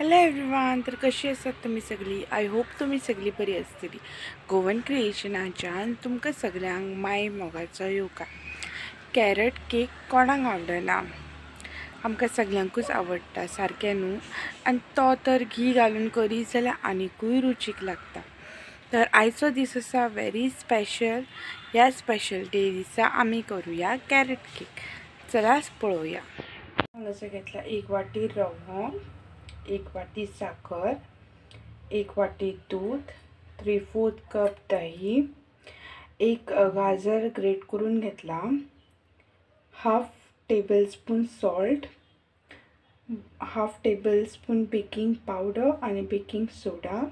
Hello everyone, तर कशी आसात तुमी सगळी? आय होप तुमी सगळी बरी आसतली. गोवन क्रिएशनाच्यान तुमकां सगळ्यांक माय मोगाचो येवकार. कॅरट केक कोणाक आवडना? आमकां सगळ्यांकूच आवडटा, सारकें न्हू? आनी तो तर घी घालून करीत जाल्यार आनिकूय रुचीक लागता. तर आयचो दीस आसा व्हेरी स्पेशल. ह्या स्पेशल डे दिसा आमी करूया कॅरट केक. चला पळोवया. हांगासर घेतला 1 वाटी रवो, 1 वाटी साखर, 1 वाटी दूध, 3/4 कप दही, 1 गाजर ग्रेट करून घेतला, 1/2 tablespoon salt, 1/2 tablespoon baking powder आणि बेकिंग सोडा,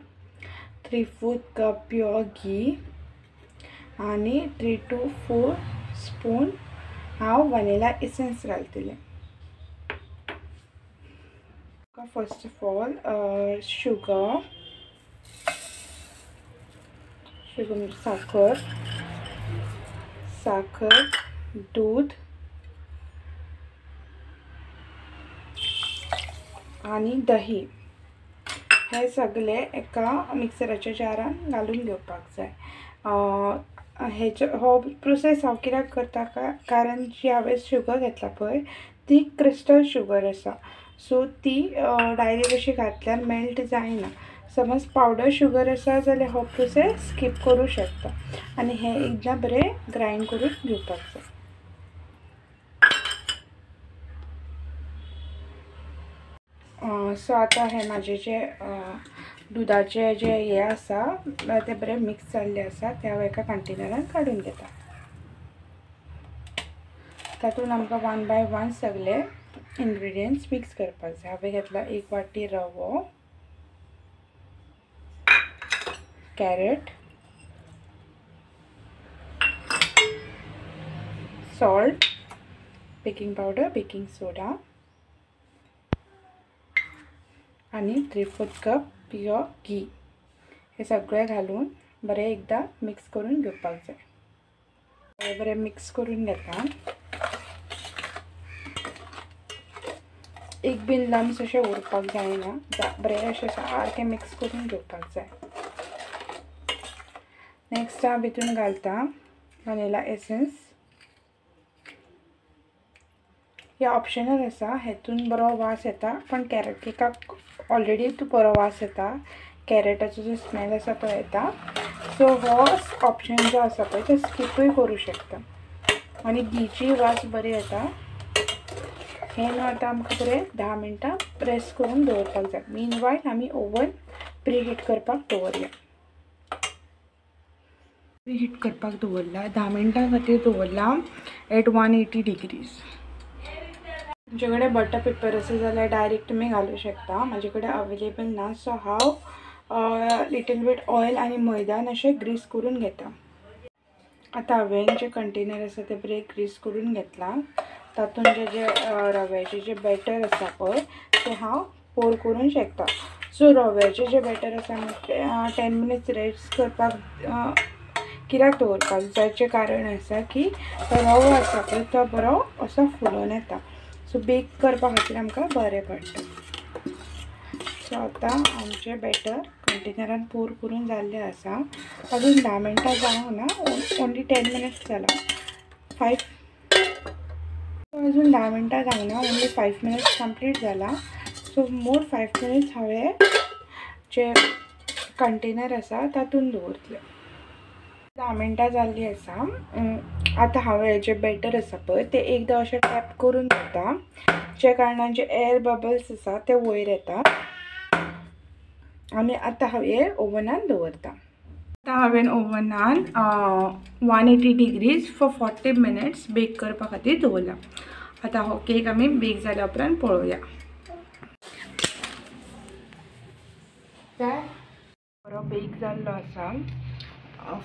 3/4 कप प्युअर घी आणि 3 to 4 स्पून हांव वनिला एसेन्स घालतलें. First of all, sugar, साखर, दूध आणि दही हे सगळे एका मिक्सराच्या जारान घालून घेवपाक जाय. हो प्रोसेस हांव कित्याक करता कारण जी हांवें शुगर घेतला पळय ती क्रिस्टल शुगर आसा, सो ती डायरेक्ट अशी घातल्यार मेल्ट जायना. समज पावडर शुगर आसा जाल्यार हो प्रोसेस स्कीप करूं शकता आनी हे एकदां बरें ग्राइंड करून घेवपाक जाय. सो आतां हे म्हाजे जे दुधाचे जे हे आसा ते बरें मिक्स जाल्ले आसा ते हांव एका कंटेनरान काडून घेता. तातूंत आमकां 1 by 1 सगळे इंग्रेडियंट्स मिक्स करपाक जाय. हांवें घेतला 1 वाटी रवो, carrot, salt, baking powder, baking soda आणि 3/4 कप प्युअर घी हे सगळे घालून बरें एकदां मिक्स करून घेवपाक जाय. बरें मिक्स करून घेता. एक बीन लम्स अशें उरपाक जायना, बरें अशें सारकें मिक्स करून घेवपाक जाय. नेक्स्ट हांव भितून घालता वनिला एसेन्स. हे ऑप्शनल आसा, हेतून बरो वास येता पण कॅरट केकाक ऑलरेडी बरो वास येता, कॅरटाचो जो स्मेल आसा तो येता. सो हो ऑप्शन जो आसा पळय तो स्किपूय करूं शकता आनी घीची वास बरी येता. हे न्हू आतां आमकां बरें 10 मिनटां प्रेस करून दवरपाक जाय. मीनवायल आमी ओवन प्रीहीट करपाक दवरया. प्रीहीट करपाक दवरला 10 मिनटां खातीर दवरला एट 180 डिग्रीज. तुमचे कडेन बटर पेपर आसा जाल्यार डायरेक्ट तुमी घालूं शकता. म्हाजे कडेन अवेलेबल ना, सो हांव लिटल बीट ऑयल आनी मैदान अशें ग्रीस करून घेता. आतां हांवें जे कंटेनर आसा ते बरें ग्रीस करून घेतला. तातूंत जे रव्याचे जे बॅटर आसा पळय ते हांव पोर करून शकता. सो रव्याचे जे बॅटर आसा 10 मिनिट्स रेस्ट करपाक कित्याक दवरपाक जायचें कारण आसा की तो रवो आसा पळय तो बरो असो फुलोन येता, सो बेक करपा खातीर आमकां बरें पडटा. सो आतां आमचें बॅटर कंटेनरान पोर करून जाल्लें आसा. अजून 10 मिनटां जावंक ना, ओन्ली 10 मिनिट्स जाला. अजून 10 मिनटां जावंक ना, ओन्ली 5 मिनिट्स कंप्लीट जाला. सो मोर 5 मिनिट्स हांवें जे कंटेनर आसा तातूंत दवरतलें. 10 मिनटां जाल्लीं आसा. आतां हांवें जे बॅटर आसा पळय ते एकदां अशें टॅप करून घेता, जे कारणान जे एअर बबल्स आसा ते वयर येता आनी आतां हांवें ओवनान दवरता. आतां हांवें ओवनान 180 डिग्रीज फॉर 40 मिनिट्स बेक करपा खातीर दवरला. आतां हो केक आमी बेक जाल्या उपरांत पळोवया. बरो बेक जाल्लो आसा.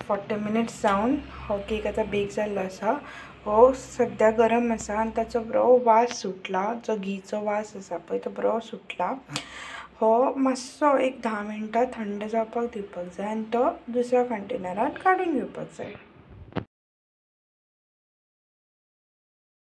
40 मिनिट्स जावन हो केक आतां बेक जाल्लो आसा. हो सद्या गरम आसा आनी ताचो बरो वास सुटला. जो घीचो वास आसा पळय तो बरो सुटला. हो मातसो एक 10 मिनटां थंड जावपाक दिवपाक जाय आनी तो दुसऱ्या कंटेनरान काडून घेवपाक जाय.